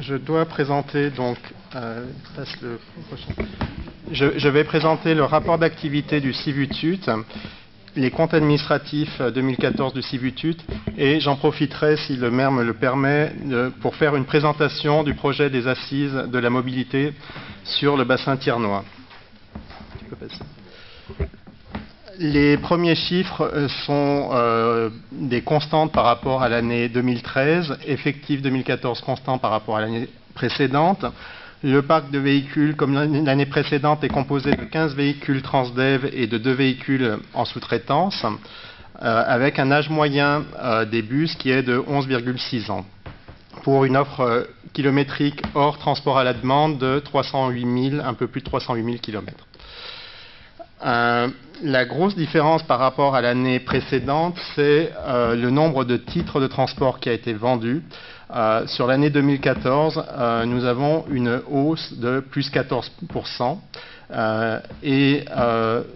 Je dois présenter donc, je vais présenter le rapport d'activité du Civutut, les comptes administratifs 2014 du Civutut, et j'en profiterai, si le maire me le permet, pour faire une présentation du projet des assises de la mobilité sur le bassin thiernois. Tu peux passer. Les premiers chiffres sont des constantes par rapport à l'année 2013, effectif 2014 constant par rapport à l'année précédente. Le parc de véhicules, comme l'année précédente, est composé de 15 véhicules Transdev et de 2 véhicules en sous-traitance, avec un âge moyen des bus qui est de 11,6 ans, pour une offre kilométrique hors transport à la demande de 308 000, un peu plus de 308 000 kilomètres. La grosse différence par rapport à l'année précédente, c'est le nombre de titres de transport qui a été vendu. Sur l'année 2014, nous avons une hausse de plus 14%, et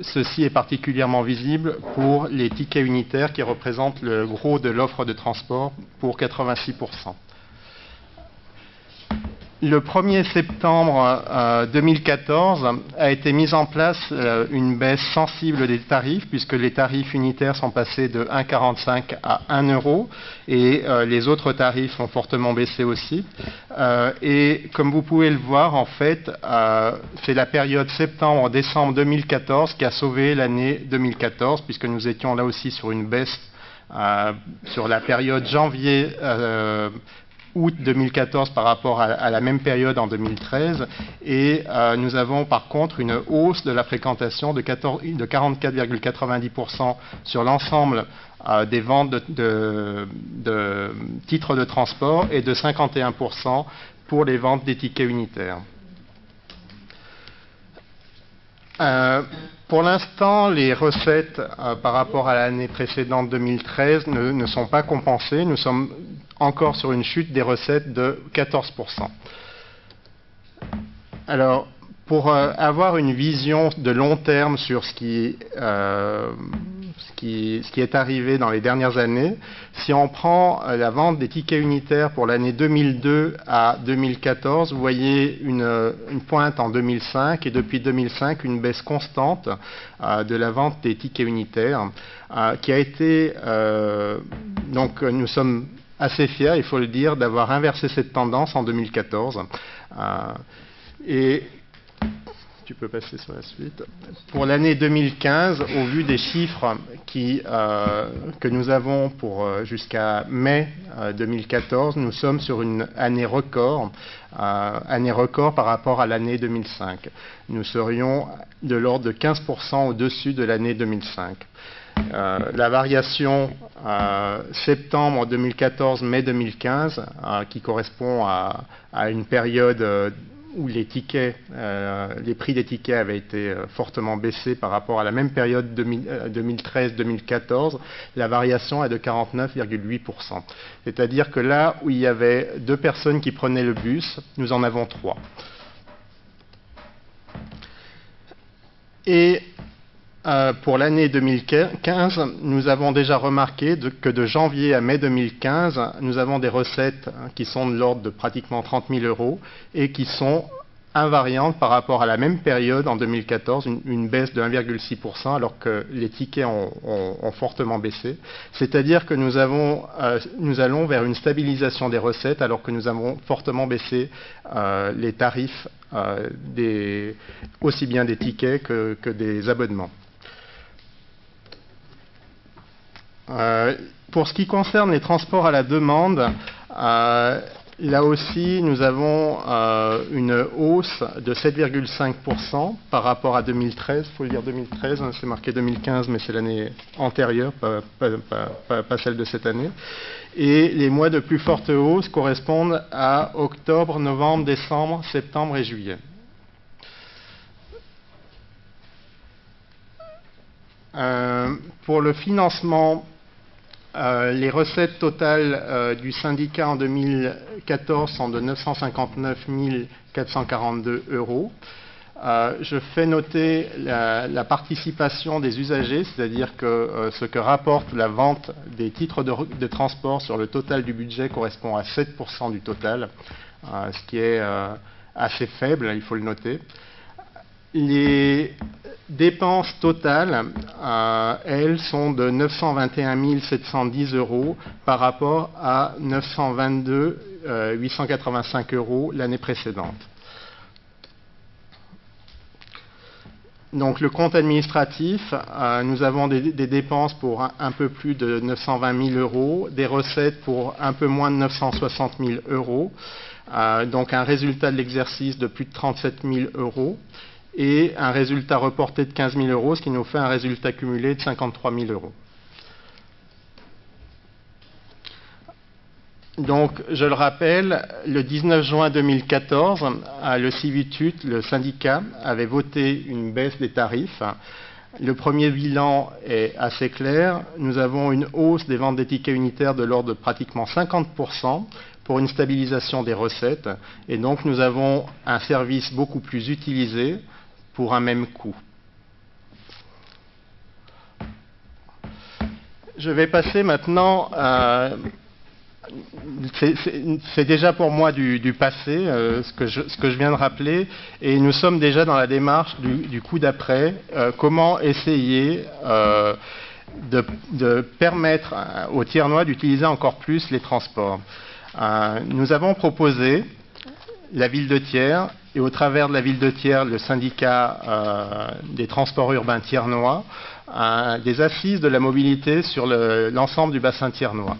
ceci est particulièrement visible pour les tickets unitaires qui représentent le gros de l'offre de transport pour 86%. Le 1er septembre 2014 a été mise en place une baisse sensible des tarifs, puisque les tarifs unitaires sont passés de 1,45 à 1 euro, et les autres tarifs ont fortement baissé aussi. Et comme vous pouvez le voir, en fait, c'est la période septembre-décembre 2014 qui a sauvé l'année 2014, puisque nous étions là aussi sur une baisse sur la période janvier août 2014 par rapport à la même période en 2013, et nous avons par contre une hausse de la fréquentation de 44,90% sur l'ensemble des ventes de titres de transport et de 51% pour les ventes des tickets unitaires. Pour l'instant, les recettes par rapport à l'année précédente 2013 ne sont pas compensées. Nous sommes encore sur une chute des recettes de 14%. Alors, pour avoir une vision de long terme sur ce qui est arrivé dans les dernières années, si on prend la vente des tickets unitaires pour l'année 2002 à 2014, vous voyez une pointe en 2005, et depuis 2005, une baisse constante de la vente des tickets unitaires, qui a été... donc nous sommes assez fiers, il faut le dire, d'avoir inversé cette tendance en 2014. Et tu peux passer sur la suite. Pour l'année 2015, au vu des chiffres que nous avons pour jusqu'à mai 2014, nous sommes sur une année record par rapport à l'année 2005. Nous serions de l'ordre de 15% au-dessus de l'année 2005. La variation septembre 2014, mai 2015, qui correspond à une période où les tickets, les prix des tickets avaient été fortement baissés par rapport à la même période 2013-2014, la variation est de 49,8%. C'est-à-dire que là où il y avait 2 personnes qui prenaient le bus, nous en avons 3. Et pour l'année 2015, nous avons déjà remarqué que de janvier à mai 2015, nous avons des recettes qui sont de l'ordre de pratiquement 30 000 euros et qui sont invariantes par rapport à la même période en 2014, une baisse de 1,6%, alors que les tickets ont fortement baissé. C'est-à-dire que nous allons vers une stabilisation des recettes, alors que nous avons fortement baissé les tarifs aussi bien des tickets que des abonnements. Pour ce qui concerne les transports à la demande, là aussi nous avons une hausse de 7,5% par rapport à 2013. Il faut le dire 2013, hein, c'est marqué 2015, mais c'est l'année antérieure, pas celle de cette année. Et les mois de plus forte hausse correspondent à octobre, novembre, décembre, septembre et juillet. Pour le financement, les recettes totales du syndicat en 2014 sont de 959 442 euros. je fais noter la participation des usagers, c'est-à-dire que ce que rapporte la vente des titres de transport sur le total du budget correspond à 7% du total, ce qui est assez faible, il faut le noter. Les dépenses totales, elles, sont de 921 710 € par rapport à 922 885 € l'année précédente. Donc le compte administratif, nous avons des dépenses pour un peu plus de 920 000 €, des recettes pour un peu moins de 960 000 €, donc un résultat de l'exercice de plus de 37 000 € et un résultat reporté de 15 000 €, ce qui nous fait un résultat cumulé de 53 000 €. Donc, je le rappelle, le 19 juin 2014, le Civitut, le syndicat, avait voté une baisse des tarifs. Le premier bilan est assez clair. Nous avons une hausse des ventes des tickets unitaires de l'ordre de pratiquement 50% pour une stabilisation des recettes. Et donc, nous avons un service beaucoup plus utilisé pour un même coût. Je vais passer maintenant c'est déjà pour moi du passé, ce que je viens de rappeler, et nous sommes déjà dans la démarche du coup d'après, comment essayer de permettre aux Thiernois d'utiliser encore plus les transports. Nous avons proposé la ville de Thiers, et au travers de la ville de Thiers, le syndicat des transports urbains thiernois, des assises de la mobilité sur l'ensemble du bassin thiernois.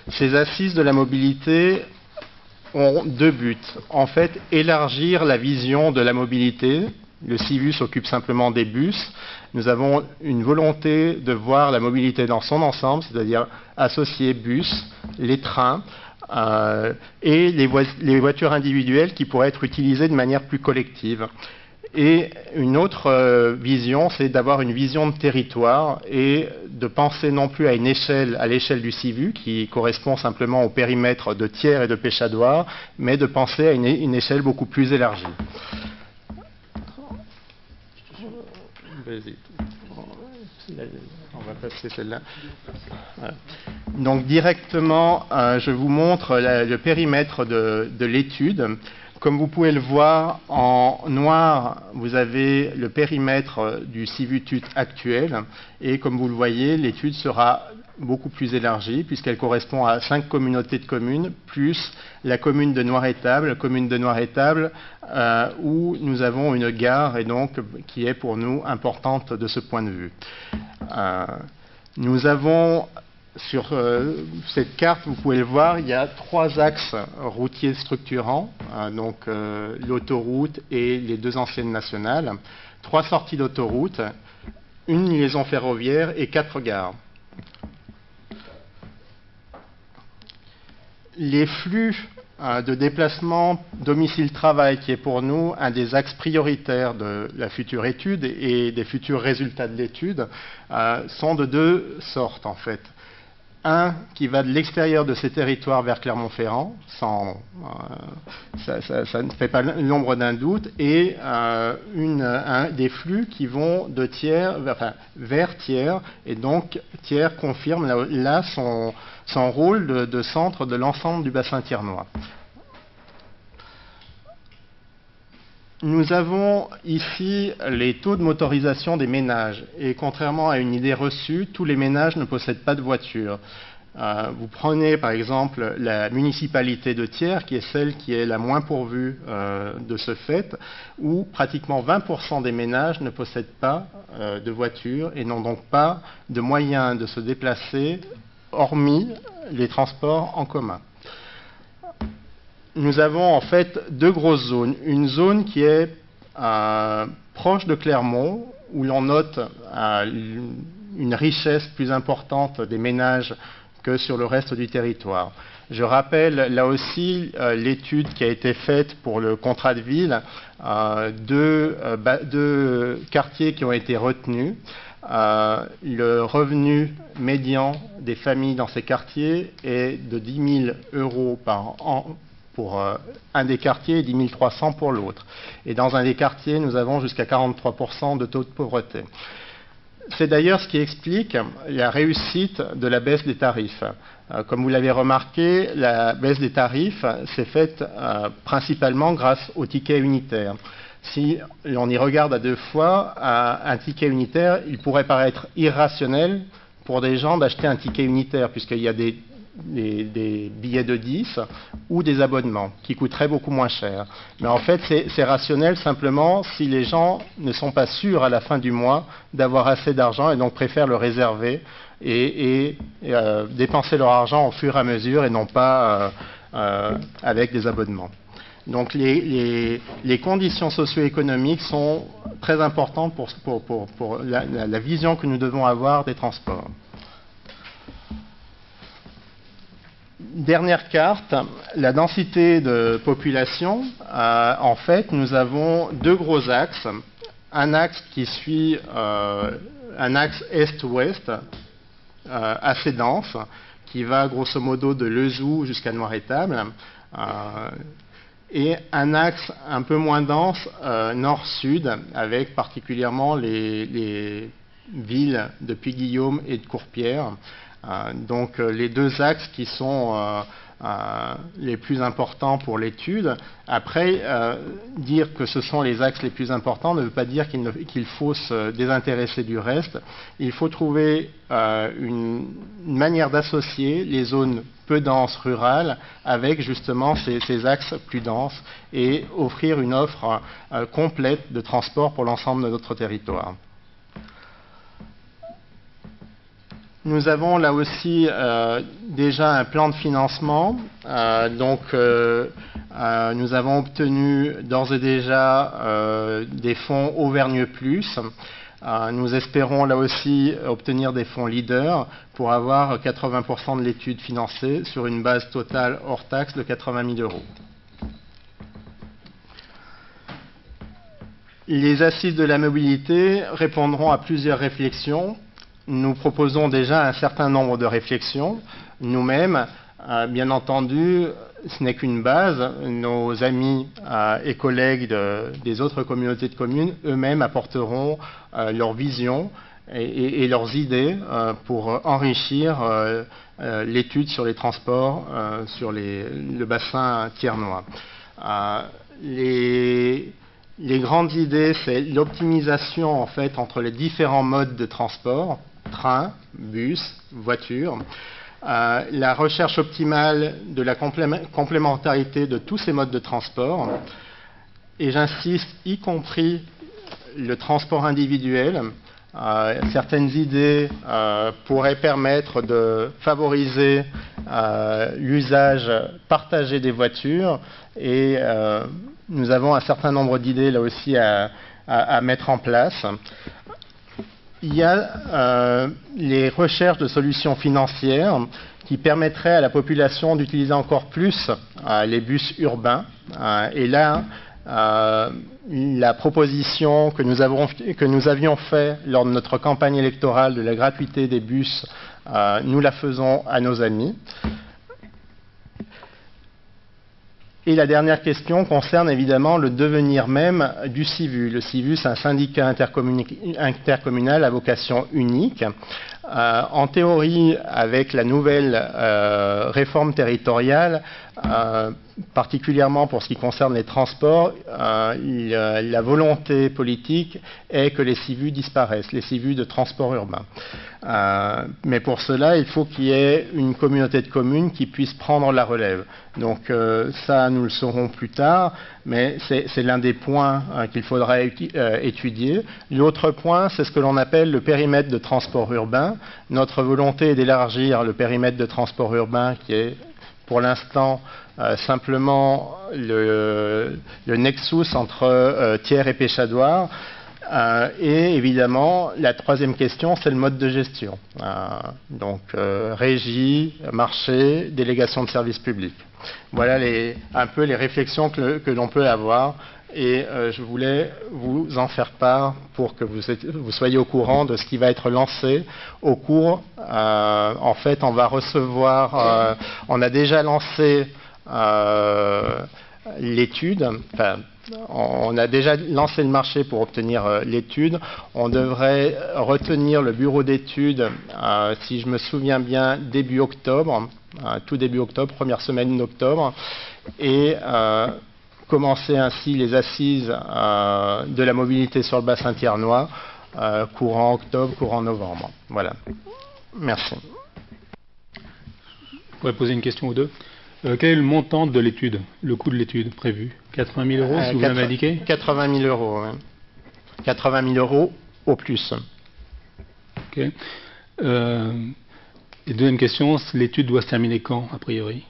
Ces assises de la mobilité ont deux buts. En fait, élargir la vision de la mobilité. Le CIVU s'occupe simplement des bus. Nous avons une volonté de voir la mobilité dans son ensemble, c'est-à-dire associer bus, les trains, et les voitures individuelles qui pourraient être utilisées de manière plus collective. Et une autre vision, c'est d'avoir une vision de territoire et de penser non plus à l'échelle du CIVU, qui correspond simplement au périmètre de Thiers et de Péchadoire, mais de penser à une échelle beaucoup plus élargie. On va passer celle-là. Donc directement, je vous montre le périmètre de l'étude. Comme vous pouvez le voir, en noir, vous avez le périmètre du Civitut actuel. Et comme vous le voyez, l'étude sera beaucoup plus élargie, puisqu'elle correspond à 5 communautés de communes, plus la commune de Noiretable, où nous avons une gare, et donc qui est pour nous importante de ce point de vue. Nous avons sur cette carte, vous pouvez le voir, il y a 3 axes routiers structurants, donc l'autoroute et les 2 anciennes nationales, 3 sorties d'autoroute, une liaison ferroviaire et 4 gares. Les flux de déplacement domicile-travail, qui est pour nous un des axes prioritaires de la future étude et des futurs résultats de l'étude, sont de 2 sortes en fait. Un qui va de l'extérieur de ces territoires vers Clermont-Ferrand, ça ne fait pas l'ombre d'un doute, et des flux qui vont de Thiers, vers Thiers, et donc Thiers confirme là son rôle de centre de l'ensemble du bassin thiernois. Nous avons ici les taux de motorisation des ménages. Et contrairement à une idée reçue, tous les ménages ne possèdent pas de voiture. Vous prenez par exemple la municipalité de Thiers, qui est celle qui est la moins pourvue de ce fait, où pratiquement 20% des ménages ne possèdent pas de voiture et n'ont donc pas de moyens de se déplacer, hormis les transports en commun. Nous avons en fait 2 grosses zones. Une zone qui est proche de Clermont, où l'on note une richesse plus importante des ménages que sur le reste du territoire. Je rappelle là aussi l'étude qui a été faite pour le contrat de ville, 2 quartiers qui ont été retenus. Le revenu médian des familles dans ces quartiers est de 10 000 € par an pour un des quartiers et 10 300 pour l'autre. Et dans un des quartiers, nous avons jusqu'à 43% de taux de pauvreté. C'est d'ailleurs ce qui explique la réussite de la baisse des tarifs. Comme vous l'avez remarqué, la baisse des tarifs s'est faite principalement grâce au ticket unitaire. Si on y regarde à deux fois, un ticket unitaire, il pourrait paraître irrationnel pour des gens d'acheter un ticket unitaire, puisqu'il y a des billets de 10 ou des abonnements qui coûteraient beaucoup moins cher. Mais en fait, c'est rationnel simplement si les gens ne sont pas sûrs à la fin du mois d'avoir assez d'argent et donc préfèrent le réserver et dépenser leur argent au fur et à mesure et non pas avec des abonnements. Donc les conditions socio-économiques sont très importantes pour la vision que nous devons avoir des transports. Dernière carte, la densité de population. En fait, nous avons deux gros axes. Un axe qui suit un axe est-ouest, assez dense, qui va grosso modo de Lezoux jusqu'à Noir-Étable. Et un axe un peu moins dense, nord-sud, avec particulièrement les villes de Puy-Guillaume et de Courpierre. Donc les deux axes qui sont les plus importants pour l'étude. Après, dire que ce sont les axes les plus importants ne veut pas dire qu'il faut se désintéresser du reste. Il faut trouver une manière d'associer les zones peu denses rurales avec justement ces axes plus denses et offrir une offre complète de transport pour l'ensemble de notre territoire. Nous avons là aussi déjà un plan de financement. Nous avons obtenu d'ores et déjà des fonds Auvergne Plus. Nous espérons là aussi obtenir des fonds leaders pour avoir 80% de l'étude financée sur une base totale hors taxe de 80 000 €. Les assises de la mobilité répondront à plusieurs réflexions. Nous proposons déjà un certain nombre de réflexions. Nous-mêmes, bien entendu, ce n'est qu'une base. Nos amis et collègues des autres communautés de communes, eux-mêmes apporteront leur vision et leurs idées pour enrichir l'étude sur les transports sur le bassin thiernois. Les grandes idées, c'est l'optimisation en fait entre les différents modes de transport, train, bus, voiture, la recherche optimale de la complémentarité de tous ces modes de transport, et j'insiste, y compris le transport individuel. Certaines idées pourraient permettre de favoriser l'usage partagé des voitures et nous avons un certain nombre d'idées là aussi à mettre en place. Il y a les recherches de solutions financières qui permettraient à la population d'utiliser encore plus les bus urbains. Et là, la proposition que nous avions faite lors de notre campagne électorale de la gratuité des bus, nous la faisons à nos amis. Et la dernière question concerne évidemment le devenir même du CIVU. Le CIVU, c'est un syndicat intercommunal à vocation unique. En théorie, avec la nouvelle réforme territoriale, particulièrement pour ce qui concerne les transports, la volonté politique est que les CIVU disparaissent, les CIVU de transport urbain. Mais pour cela, il faut qu'il y ait une communauté de communes qui puisse prendre la relève. Donc ça, nous le saurons plus tard, mais c'est l'un des points qu'il faudra étudier. L'autre point, c'est ce que l'on appelle le périmètre de transport urbain. Notre volonté est d'élargir le périmètre de transport urbain qui est pour l'instant simplement le nexus entre Thiers et Péchadoire. Et évidemment, la troisième question, c'est le mode de gestion. Donc, régie, marché, délégation de services publics. Voilà un peu les réflexions que l'on peut avoir. Et je voulais vous en faire part pour que vous soyez au courant de ce qui va être lancé au cours. En fait, on va recevoir, on a déjà lancé l'étude, enfin, on a déjà lancé le marché pour obtenir l'étude. On devrait retenir le bureau d'études, si je me souviens bien, début octobre, tout début octobre, première semaine d'octobre, et commencer ainsi les assises de la mobilité sur le bassin thiernois, courant octobre, courant novembre. Voilà. Merci. Je pourrais poser une question ou deux. Quel est le montant de l'étude, le coût de l'étude prévu? 80 000 euros, si vous m'avez indiqué? 80 000 euros, oui. 80 000 euros au plus. Ok. Et deuxième question, l'étude doit se terminer quand, a priori?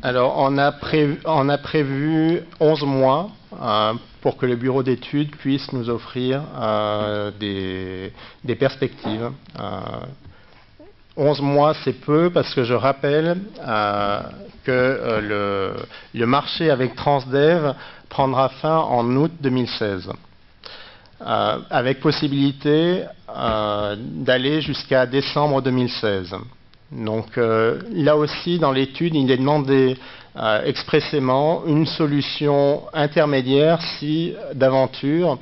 Alors, on a prévu 11 mois pour que le bureau d'études puisse nous offrir des perspectives. 11 mois, c'est peu, parce que je rappelle que le marché avec Transdev prendra fin en août 2016, avec possibilité d'aller jusqu'à décembre 2016. Donc là aussi, dans l'étude, il est demandé expressément une solution intermédiaire si, d'aventure,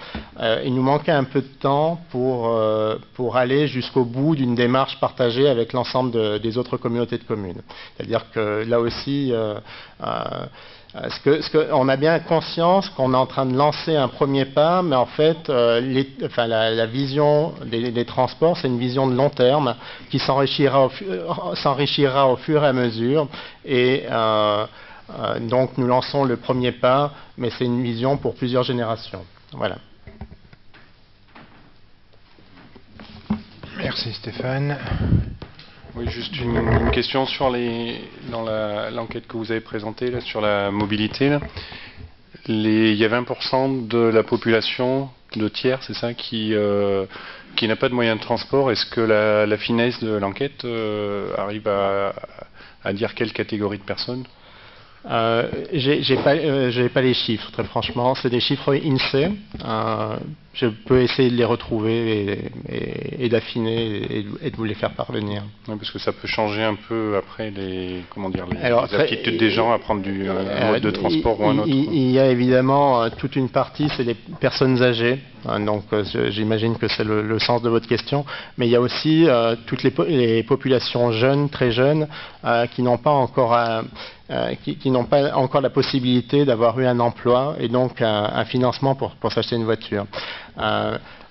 il nous manquait un peu de temps pour aller jusqu'au bout d'une démarche partagée avec l'ensemble des autres communautés de communes. C'est-à-dire que là aussi, on a bien conscience qu'on est en train de lancer un premier pas, mais en fait, la vision des transports, c'est une vision de long terme qui s'enrichira au fur et à mesure. Et donc, nous lançons le premier pas, mais c'est une vision pour plusieurs générations. Voilà. Merci Stéphane. Oui, juste une question sur dans l'enquête que vous avez présentée là, sur la mobilité. Là. Il y a 20% de la population de tiers, c'est ça, qui n'a pas de moyens de transport. Est-ce que la finesse de l'enquête arrive à dire quelle catégorie de personnes? J'ai pas les chiffres, très franchement. C'est des chiffres INSEE. Je peux essayer de les retrouver et d'affiner et de vous les faire parvenir. Oui, parce que ça peut changer un peu après les aptitudes des gens à prendre un mode de transport ou un autre. Il y a évidemment toute une partie, c'est les personnes âgées. Donc j'imagine que c'est le sens de votre question. Mais il y a aussi toutes les populations jeunes, très jeunes, qui n'ont pas encore qui n'ont pas encore la possibilité d'avoir eu un emploi et donc un financement pour s'acheter une voiture.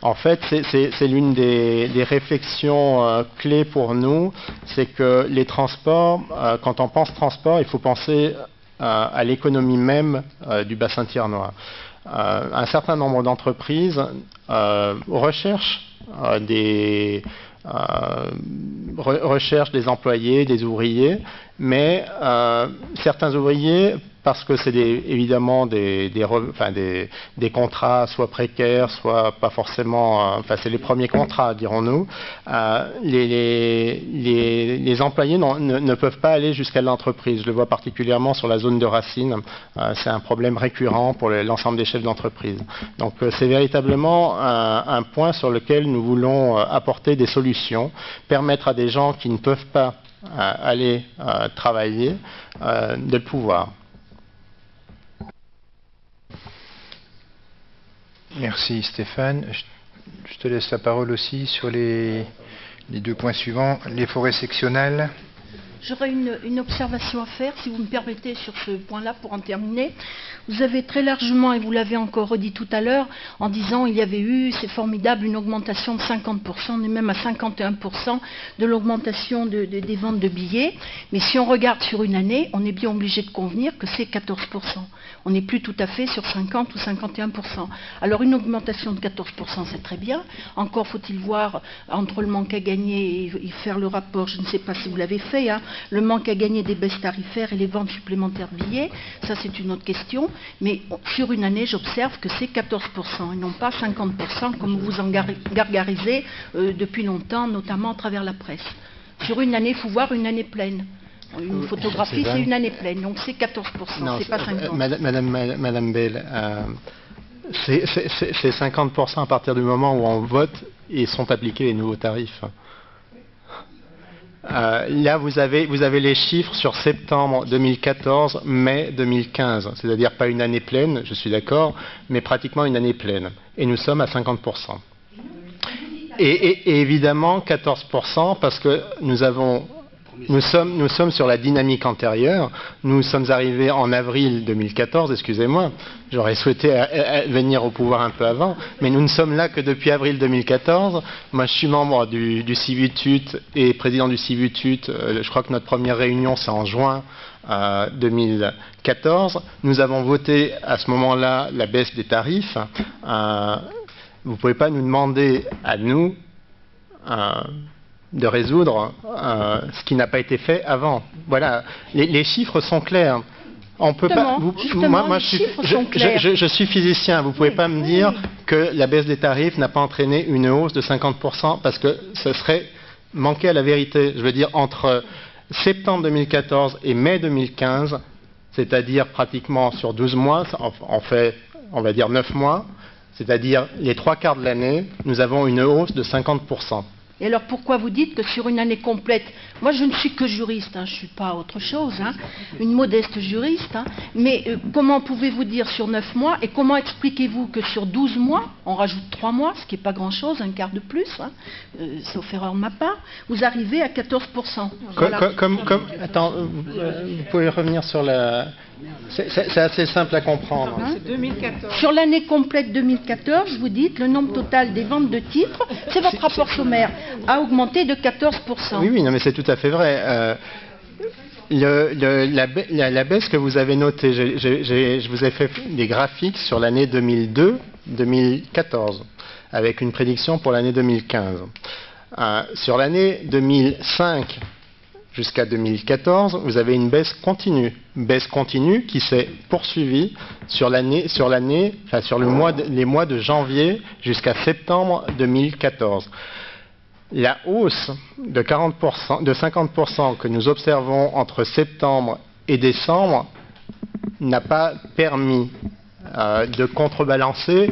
En fait, c'est l'une des réflexions clés pour nous, c'est que les transports, quand on pense transport, il faut penser à l'économie même du bassin thiernois. Un certain nombre d'entreprises recherchent des employés, des ouvriers, mais certains ouvriers, parce que c'est évidemment des contrats soit précaires, soit pas forcément, c'est les premiers contrats, dirons-nous, les employés ne peuvent pas aller jusqu'à l'entreprise. Je le vois particulièrement sur la zone de Racine. C'est un problème récurrent pour l'ensemble des chefs d'entreprise. Donc c'est véritablement un point sur lequel nous voulons apporter des solutions, permettre à des gens qui ne peuvent pas aller travailler de le pouvoir. Merci Stéphane. Je te laisse la parole aussi sur les deux points suivants, les forêts sectionnelles. J'aurais une observation à faire, si vous me permettez, sur ce point-là, pour en terminer. Vous avez très largement, et vous l'avez encore redit tout à l'heure, en disant il y avait eu, c'est formidable, une augmentation de 50%, on est même à 51% de l'augmentation des ventes de billets. Mais si on regarde sur une année, on est bien obligé de convenir que c'est 14%. On n'est plus tout à fait sur 50 ou 51%. Alors une augmentation de 14%, c'est très bien. Encore faut-il voir entre le manque à gagner et faire le rapport, je ne sais pas si vous l'avez fait, hein, le manque à gagner des baisses tarifaires et les ventes supplémentaires de billets, ça c'est une autre question. Mais sur une année, j'observe que c'est 14% et non pas 50% comme vous en gargarisez depuis longtemps, notamment à travers la presse. Sur une année, il faut voir une année pleine. Une photographie, c'est une année pleine, donc c'est 14%, c'est pas 50%. Madame Bell, c'est 50% à partir du moment où on vote et sont appliqués les nouveaux tarifs. Là, vous avez les chiffres sur septembre 2014, mai 2015, c'est-à-dire pas une année pleine, je suis d'accord, mais pratiquement une année pleine. Et nous sommes à 50%. Et évidemment 14% parce que nous sommes sur la dynamique antérieure. Nous sommes arrivés en avril 2014, excusez-moi, j'aurais souhaité venir au pouvoir un peu avant, mais nous ne sommes là que depuis avril 2014. Moi, je suis membre du Civutut et président du Civutut. Je crois que notre première réunion, c'est en juin 2014. Nous avons voté à ce moment-là la baisse des tarifs. Vous ne pouvez pas nous demander à nous de résoudre ce qui n'a pas été fait avant. Voilà, les chiffres sont clairs. On peut pas. Moi, je suis physicien. Vous ne pouvez pas me dire que la baisse des tarifs n'a pas entraîné une hausse de 50% parce que ce serait manquer à la vérité. Je veux dire, entre septembre 2014 et mai 2015, c'est-à-dire pratiquement sur 12 mois, en fait, on va dire 9 mois, c'est-à-dire les 3/4 de l'année, nous avons une hausse de 50%. Et alors pourquoi vous dites que sur une année complète, moi je ne suis que juriste, je ne suis pas autre chose, une modeste juriste, mais comment pouvez-vous dire sur 9 mois et comment expliquez-vous que sur 12 mois, on rajoute 3 mois, ce qui n'est pas grand-chose, un quart de plus, sauf erreur de ma part, vous arrivez à 14%. Voilà. Attends, vous pouvez revenir sur la... C'est assez simple à comprendre. C'est 2014. Sur l'année complète 2014, vous dites le nombre total des ventes de titres, c'est votre rapport sommaire, a augmenté de 14%. Oui, non, mais c'est tout à fait vrai. La baisse que vous avez notée, je vous ai fait des graphiques sur l'année 2002-2014, avec une prédiction pour l'année 2015. Sur l'année 2005 jusqu'à 2014, vous avez une baisse continue qui s'est poursuivie sur les mois de janvier jusqu'à septembre 2014. La hausse de 50% que nous observons entre septembre et décembre n'a pas permis de contrebalancer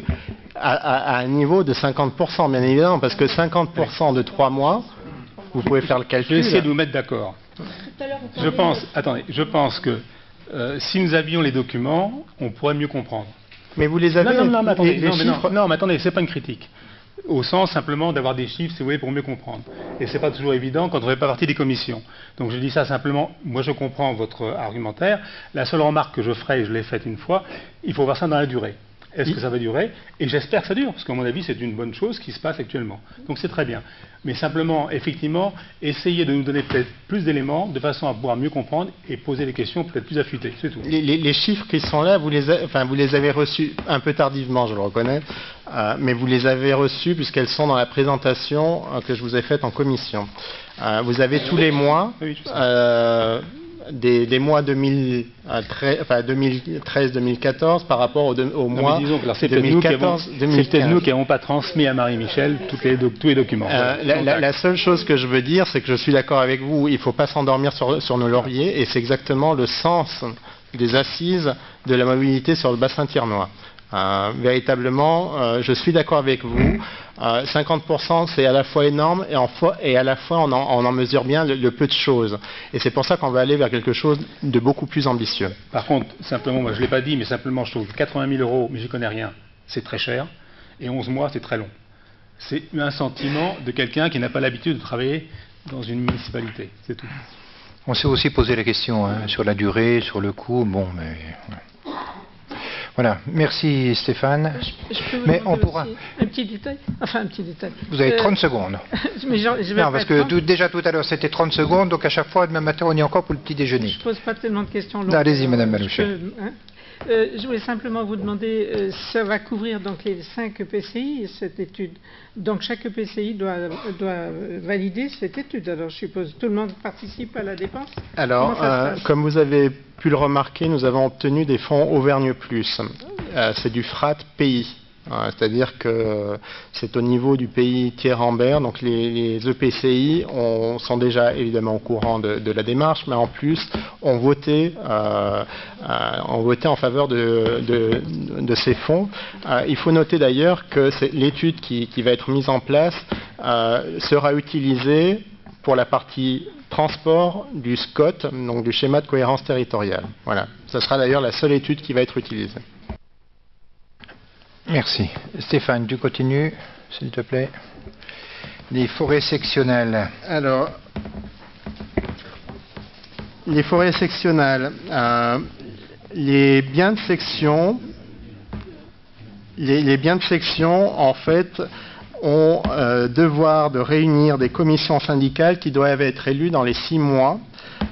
à un niveau de 50%, bien évidemment, parce que 50% de 3 mois, vous pouvez faire le calcul. Je vais essayer de vous mettre d'accord. Je pense que si nous avions les documents, on pourrait mieux comprendre. Mais vous les avez. Non, mais attendez, c'est pas une critique. Au sens simplement d'avoir des chiffres, si vous voulez, pour mieux comprendre. Et c'est pas toujours évident quand on ne fait pas partie des commissions. Donc je dis ça simplement, moi je comprends votre argumentaire. La seule remarque que je ferai, et je l'ai faite une fois, il faut voir ça dans la durée. Est-ce que ça va durer? Et j'espère que ça dure, parce qu'à mon avis, c'est une bonne chose qui se passe actuellement. Donc c'est très bien. Mais simplement, effectivement, essayez de nous donner peut-être plus d'éléments, de façon à pouvoir mieux comprendre et poser des questions peut-être plus affûtées. C'est tout. Les chiffres qui sont là, vous les avez reçus un peu tardivement, je le reconnais, mais vous les avez reçus puisqu'elles sont dans la présentation que je vous ai faite en commission. Vous avez tous les mois... Oui, des mois 2013-2014 par rapport au mois 2014-2015. C'est peut-être nous qui n'avons pas transmis à Marie-Michel tous les documents. La seule chose que je veux dire, c'est que je suis d'accord avec vous, il ne faut pas s'endormir sur nos lauriers, et c'est exactement le sens des assises de la mobilité sur le bassin thiernois. Véritablement, je suis d'accord avec vous. 50%, c'est à la fois énorme et à la fois on en mesure bien le peu de choses. Et c'est pour ça qu'on va aller vers quelque chose de beaucoup plus ambitieux. Par contre, simplement, moi je ne l'ai pas dit, mais simplement je trouve que 80 000 €, mais j'y connais rien, c'est très cher. Et 11 mois, c'est très long. C'est un sentiment de quelqu'un qui n'a pas l'habitude de travailler dans une municipalité, c'est tout. On s'est aussi posé la question sur la durée, sur le coût, bon, mais... Voilà, merci Stéphane. Je peux vous mais on pourra... un petit détail. Enfin, un petit détail. Vous avez 30 secondes. Mais je vais non, parce que déjà tout à l'heure c'était 30 secondes, donc à chaque fois, demain matin, on y est encore pour le petit déjeuner. Je ne pose pas tellement de questions. Allez-y, Madame Malouchet. Je voulais simplement vous demander, ça va couvrir donc les 5 EPCI, cette étude. Donc chaque EPCI doit valider cette étude. Alors je suppose tout le monde participe à la dépense. Alors, comme vous avez pu le remarquer, nous avons obtenu des fonds Auvergne Plus. C'est du FRAT pays. C'est-à-dire que c'est au niveau du pays tiers-Ambert, donc les EPCI sont déjà évidemment au courant de la démarche, mais en plus ont voté en faveur de ces fonds. Il faut noter d'ailleurs que l'étude qui va être mise en place sera utilisée pour la partie transport du SCOT, donc du schéma de cohérence territoriale. Voilà. Ce sera d'ailleurs la seule étude qui va être utilisée. Merci. Stéphane, tu continues, s'il te plaît. Les forêts sectionnelles. Alors, les forêts sectionnelles, les biens de section, en fait, ont devoir de réunir des commissions syndicales qui doivent être élues dans les 6 mois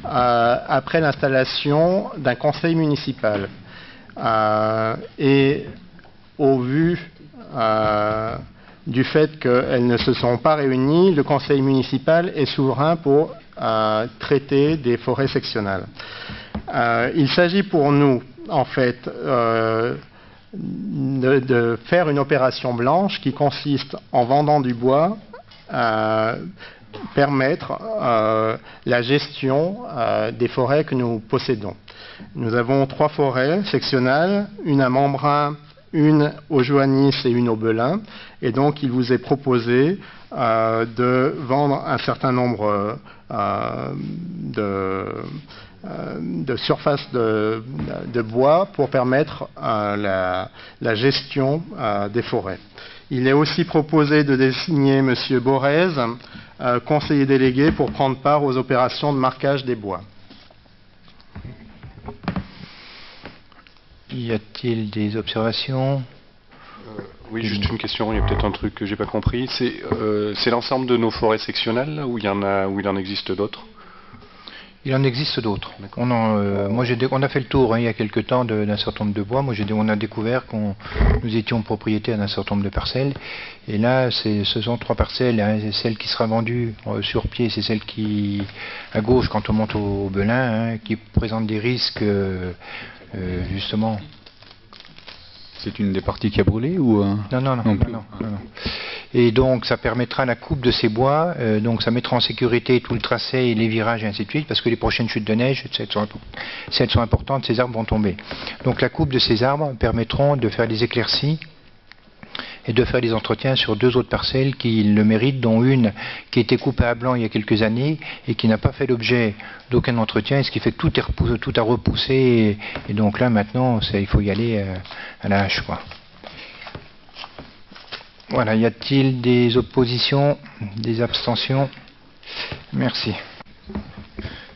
après l'installation d'un conseil municipal. Et au vu du fait qu'elles ne se sont pas réunies, le conseil municipal est souverain pour traiter des forêts sectionnelles. Il s'agit pour nous, en fait, de faire une opération blanche qui consiste, en vendant du bois, permettre la gestion des forêts que nous possédons. Nous avons 3 forêts sectionnelles, une à Membrun, une au Joannis et une au Belin, et donc il vous est proposé de vendre un certain nombre de surfaces de bois pour permettre la gestion des forêts. Il est aussi proposé de désigner M. Borez, conseiller délégué, pour prendre part aux opérations de marquage des bois. Y a-t-il des observations? Oui, juste une question, il y a peut-être un truc que j'ai pas compris. C'est l'ensemble de nos forêts sectionnelles là, où il en existe d'autres? Il en existe d'autres. On a fait le tour il y a quelque temps d'un certain nombre de bois. On a découvert que nous étions propriétaires d'un certain nombre de parcelles. Et là, ce sont 3 parcelles. Hein, celle qui sera vendue sur pied, c'est celle qui, à gauche, quand on monte au Belin, hein, qui présente des risques, justement. C'est une des parties qui a brûlé ou Non. Et donc ça permettra la coupe de ces bois, donc ça mettra en sécurité tout le tracé et les virages et ainsi de suite, parce que les prochaines chutes de neige, si elles sont importantes, ces arbres vont tomber. Donc la coupe de ces arbres permettront de faire des éclaircies et de faire des entretiens sur 2 autres parcelles qui le méritent, dont une qui a été coupée à blanc il y a quelques années et qui n'a pas fait l'objet d'aucun entretien, ce qui fait que tout a repoussé, et donc là maintenant il faut y aller à la hache, quoi. Voilà, y a-t-il des oppositions, des abstentions? Merci.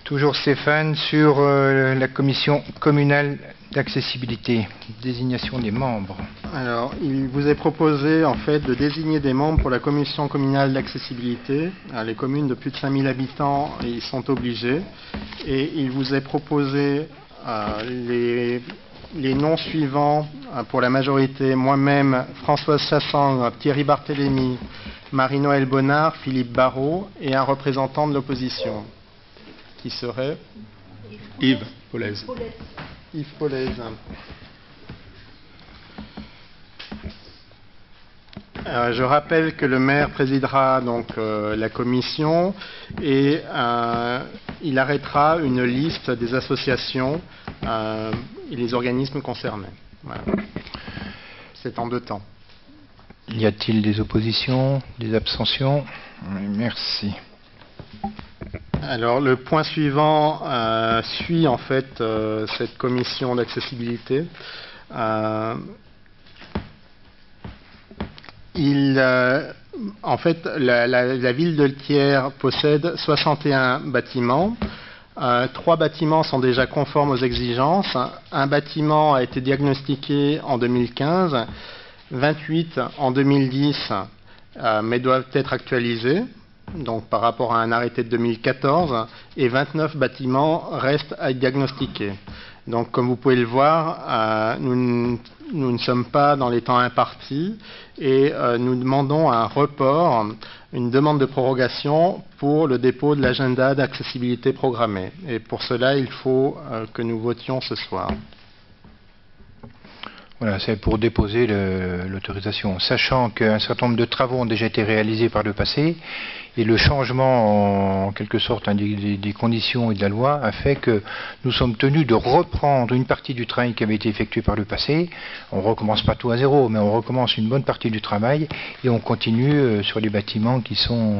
Toujours Stéphane, sur la commission communale d'accessibilité, désignation des membres. Alors, il vous est proposé en fait de désigner des membres pour la commission communale d'accessibilité. Les communes de plus de 5000 habitants, ils sont obligés. Et il vous est proposé les noms suivants pour la majorité: moi-même, Françoise Chassang, Thierry Barthélémy, Marie-Noëlle Bonnard, Philippe Barrault, et un représentant de l'opposition, qui serait Yves Paulez. Yves Paulez. Je rappelle que le maire présidera donc la commission et il arrêtera une liste des associations et les organismes concernés. Voilà. C'est en 2 temps. Y a-t-il des oppositions, des abstentions? Merci. Alors le point suivant suit en fait cette commission d'accessibilité. En fait, la ville de Thiers possède 61 bâtiments. 3 bâtiments sont déjà conformes aux exigences. Un bâtiment a été diagnostiqué en 2015, 28 en 2010, mais doivent être actualisés, donc par rapport à un arrêté de 2014, et 29 bâtiments restent à diagnostiquer. Donc, comme vous pouvez le voir, nous ne sommes pas dans les temps impartis et nous demandons un report, une demande de prorogation pour le dépôt de l'agenda d'accessibilité programmé. Et pour cela, il faut que nous votions ce soir. Voilà, c'est pour déposer l'autorisation, sachant qu'un certain nombre de travaux ont déjà été réalisés par le passé, et le changement, en quelque sorte, des conditions et de la loi a fait que nous sommes tenus de reprendre une partie du travail qui avait été effectué par le passé. On ne recommence pas tout à zéro, mais on recommence une bonne partie du travail, et on continue sur les bâtiments qui sont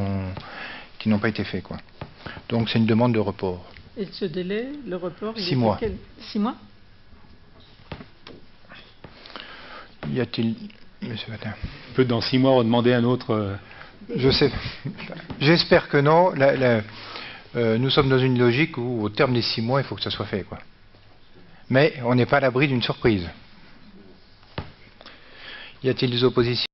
qui n'ont pas été faits, quoi. Donc c'est une demande de report. Et ce délai, le report, 6 mois. 6 mois. Y a-t-il, Monsieur Matin, On peut dans 6 mois redemander un autre. je sais. J'espère que non. Nous sommes dans une logique où, au terme des 6 mois, il faut que ça soit fait, quoi. Mais on n'est pas à l'abri d'une surprise. Y a-t-il des oppositions ?